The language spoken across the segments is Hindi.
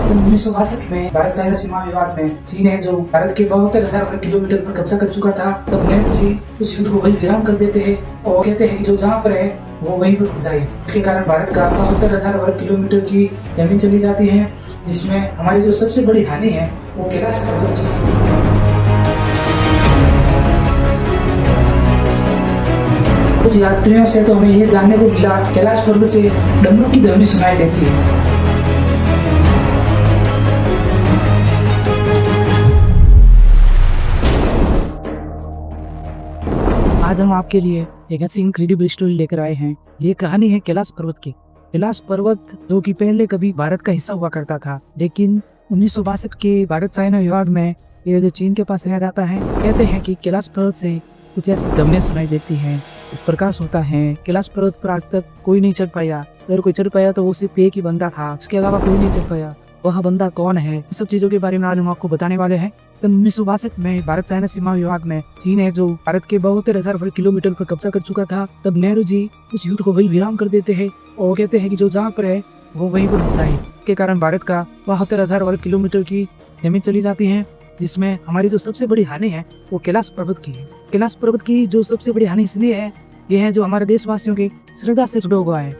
सन 1962 में भारत चाइना सीमा विवाद में चीन है जो भारत के 72,000 वर्ग किलोमीटर पर कब्जा कर चुका था, तब नेहरू जी उस युद्ध को वही विराम कर देते हैं और कहते हैं कि जो जहाँ पर है वो वहीं पर जाए। इसके कारण भारत का 72,000 वर्ग किलोमीटर की जमीन चली जाती है, जिसमें हमारी जो सबसे बड़ी हानि है वो कैलाश पर्वत की। कुछ यात्रियों से तो हमें ये जानने को मिला कैलाश पर्वत से डमरू की ध्वनि सुनाई देती है। आज हम आपके लिए एक ऐसी इनक्रेडिबल स्टोरी लेकर आए हैं। ये कहानी है कैलाश पर्वत की। कैलाश पर्वत जो कि पहले कभी भारत का हिस्सा हुआ करता था, लेकिन 1962 के भारत चाइना विवाद में ये जो चीन के पास रह जाता है। कहते हैं कि कैलाश पर्वत से कुछ ऐसी ध्वनियां सुनाई देती हैं, कुछ प्रकाश होता है। कैलाश पर्वत पर आज तक कोई नहीं चढ़ पाया, अगर कोई चढ़ पाया तो वो सिर्फ एक ही बंदा था, उसके अलावा कोई नहीं चढ़ पाया। वह बंदा कौन है, इस सब चीजों के बारे में आज हम आपको बताने वाले हैं। सन 1962 में भारत चाइना सीमा विवाद में चीन है जो भारत के 72,000 वर्ग किलोमीटर पर कब्जा कर चुका था, तब नेहरू जी उस युद्ध को वही विराम कर देते हैं और कहते हैं कि जो जहाँ पर है वो वहीं पर घुसा है। के कारण भारत का 72,000 वर्ग किलोमीटर की जमीन चली जाती है, जिसमें हमारी जो सबसे बड़ी हानि है वो कैलाश पर्वत की है। कैलाश पर्वत की जो सबसे बड़ी हानि इसलिए है, ये है जो हमारे देशवासियों की श्रद्धा से जुड़ा हुआ है।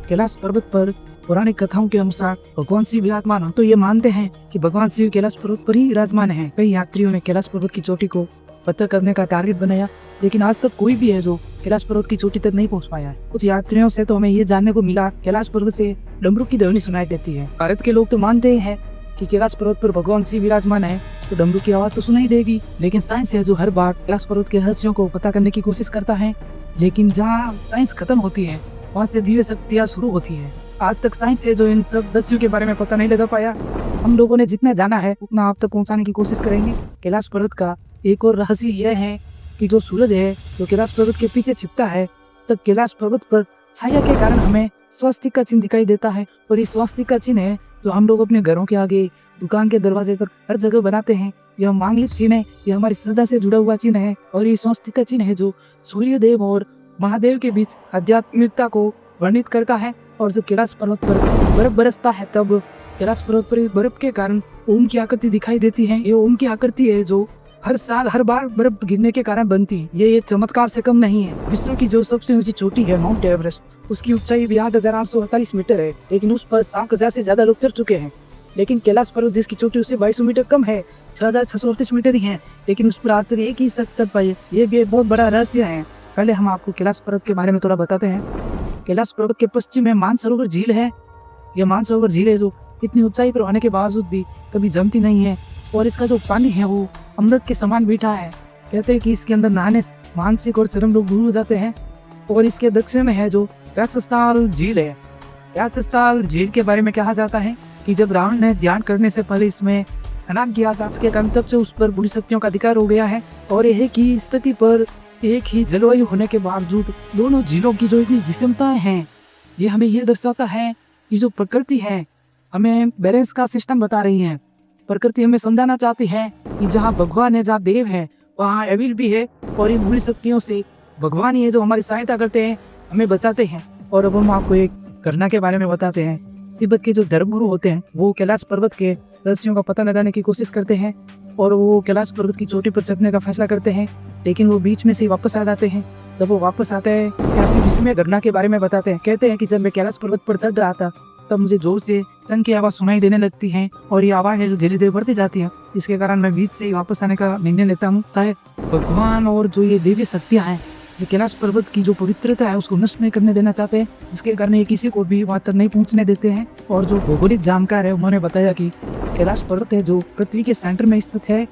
कैलाश पर्वत पर पौराणिक कथाओं के अनुसार भगवान शिव विराजमान हो, तो ये मानते हैं कि भगवान शिव कैलाश पर्वत पर ही विराजमान है। कई यात्रियों ने कैलाश पर्वत की चोटी को फतह करने का टारगेट बनाया, लेकिन आज तक कोई भी है जो कैलाश पर्वत की चोटी तक नहीं पहुंच पाया है। कुछ यात्रियों से तो हमें ये जानने को मिला कैलाश पर्वत से डमरू की ध्वनि सुनाई देती है। भारत के लोग तो मानते हैं कि कैलाश पर्वत पर भगवान शिव विराजमान है तो डमरू की आवाज तो सुनाई देगी, लेकिन साइंस है जो हर बार कैलाश पर्वत के रहस्यों को पता करने की कोशिश करता है, लेकिन जहाँ साइंस खत्म होती है वहाँ से दिव्य शक्तियाँ शुरू होती है। आज तक साइंस है जो इन सब रहस्यों के बारे में पता नहीं लगा पाया। हम लोगों ने जितना जाना है उतना आप तक पहुँचाने की कोशिश करेंगे। कैलाश पर्वत का एक और रहस्य यह है कि जो सूरज है जो कैलाश पर्वत के पीछे छिपता है, तब कैलाश पर्वत पर छाया के कारण हमें स्वास्तिक का चिन्ह दिखाई देता है। और ये स्वास्तिक का चिन्ह है जो हम लोग अपने घरों के आगे, दुकान के दरवाजे पर हर जगह बनाते हैं। यह मांगलिक चिन्ह है, यह हमारी श्रद्धा से जुड़ा हुआ चिन्ह है। और ये स्वास्तिक का चिन्ह है जो सूर्यदेव और महादेव के बीच आध्यात्मिकता को वर्णित करता है। और जो कैलाश पर्वत पर बर्फ बरसता है, तब कैलाश पर्वत पर बर्फ के कारण ओम की आकृति दिखाई देती है। ये ओम की आकृति है जो हर साल हर बार बर्फ गिरने के कारण बनती है। ये चमत्कार से कम नहीं है। विश्व की जो सबसे ऊंची चोटी है माउंट एवरेस्ट, उसकी ऊंचाई भी 8,848 मीटर है, लेकिन उस पर 7,000 से ज्यादा लोग चढ़ चुके हैं। लेकिन कैलाश पर्वत जिसकी चोटी उससे 2200 मीटर कम है, 6,638 मीटर ही है, लेकिन उस पर आज तक एक ही शख्स चढ़ पाए। ये भी एक बहुत बड़ा रहस्य है। पहले हम आपको कैलाश पर्वत के बारे में थोड़ा बताते हैं। कैलाश पर्वत के पश्चिम में मानसरोवर झील है। यह मानसरोवर झील है जो इतनी ऊंचाई पर होने के बावजूद भी कभी जमती नहीं है, और इसका जो पानी है वो अमृत के समान मीठा है। कहते हैं कि इसके अंदर नहाने से मानसिक और चरम रोग दूर हो जाते हैं। और इसके दक्षिण में है जो राक्षसताल झील है। राक्षसताल झील के बारे में कहा जाता है कि जब रावण ने ध्यान करने से पहले इसमें स्नान किया था, इसके कारण तब से उस पर बुरी शक्तियों का अधिकार हो गया है। और यह की स्थिति पर एक ही जलवायु होने के बावजूद दोनों झीलों की जो इतनी विषमताएं हैं, ये हमें यह दर्शाता है कि जो प्रकृति है हमें बैलेंस का सिस्टम बता रही है। प्रकृति हमें समझाना चाहती है कि जहाँ भगवान है, जहाँ देव है, वहाँ एविल भी है। और इन बुरी शक्तियों से भगवान ही है जो हमारी सहायता करते हैं, हमें बचाते हैं। और अब हम आपको एक घटना के बारे में बताते हैं। तिब्बत के जो धर्मगुरु होते हैं वो कैलाश पर्वत के रहस्यों का पता लगाने की कोशिश करते हैं, और वो कैलाश पर्वत की चोटी पर चढ़ने का फैसला करते हैं, लेकिन वो बीच में से वापस आ जाते हैं। जब वो वापस आते हैं ऐसी विस्मय घटना के बारे में बताते हैं। कहते हैं कि जब मैं कैलाश पर्वत पर चढ़ रहा था, तब मुझे जोर से शंख की आवाज़ सुनाई देने लगती है, और ये आवाज़ है जो धीरे धीरे बढ़ती जाती है। इसके कारण मैं बीच से ही वापस आने का निर्णय लेता हूँ। शायद भगवान और जो ये दिव्य शक्तियाँ हैं, ये कैलाश पर्वत की जो पवित्रता है उसको नष्ट नहीं करने देना चाहते हैं, जिसके कारण ये किसी को भी वहाँ तक नहीं पहुँचने देते हैं। और जो भौगोलिक जानकार है उन्होंने बताया कि कैलाश पर्वत है जो पृथ्वी के सेंटर में स्थित है,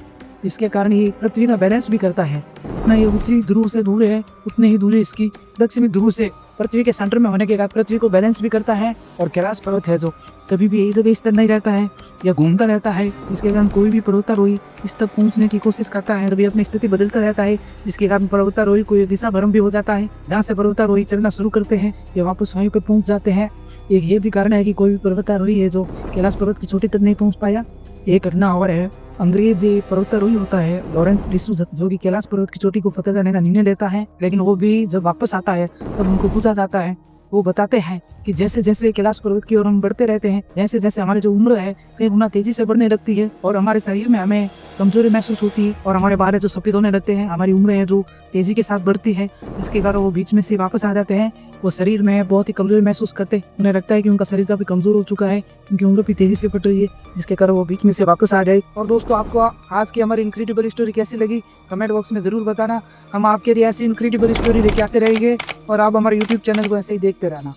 इसके कारण ये पृथ्वी का बैलेंस भी करता है। उतना ये उत्तरी ध्रुव से दूर है, उतनी ही दूरी इसकी दक्षिणी ध्रुव से पृथ्वी के सेंटर में होने के कारण पृथ्वी को बैलेंस भी करता है। और कैलाश पर्वत है जो कभी भी एक जगह स्थिर नहीं रहता है या घूमता रहता है, जिसके कारण कोई भी पर्वतारोही इस तक पहुंचने की कोशिश करता है, कभी अपनी स्थिति बदलता रहता है, जिसके कारण पर्वतारोही को दिशा भ्रम भी हो जाता है। जहाँ से पर्वतारोही चढ़ना शुरू करते हैं या वापस वहीं पर पहुंच जाते हैं। एक ये भी कारण है कि कोई भी पर्वतारोही है जो कैलाश पर्वत की चोटी तक नहीं पहुँच पाया। एक घटना और है, अंग्रेज पर्वतारोही होता है लॉरेंस डिसूजा, जो कि कैलाश पर्वत की चोटी को फतह करने का निर्णय लेता है, लेकिन वो भी जब वापस आता है तब उनको पूछा जाता है वो बताते हैं कि जैसे जैसे कैलाश पर्वत की ओर हम बढ़ते रहते हैं, जैसे जैसे हमारी जो उम्र है कई गुना तेजी से बढ़ने लगती है और हमारे शरीर में हमें कमजोरी महसूस होती है और हमारे बाल जो सफेद होने लगते हैं, हमारी उम्र है जो तेजी के साथ बढ़ती है, जिसके कारण वो बीच में से वापस आ जाते हैं। वो शरीर में बहुत ही कमजोरी महसूस करते हैं, उन्हें लगता है कि उनका शरीर काफी कमजोर हो चुका है, उनकी उम्र भी तेजी से बढ़ रही है, जिसके कारण वो बीच में से वापस आ जाए। और दोस्तों, आपको आज की हमारी इनक्रेडिबल स्टोरी कैसी लगी कमेंट बॉक्स में जरूर बताना। हम आपके लिए ऐसी इनक्रेडिबल स्टोरी लेके आते रहेंगे और आप हमारे यूट्यूब चैनल को ऐसे ही देखते रहना।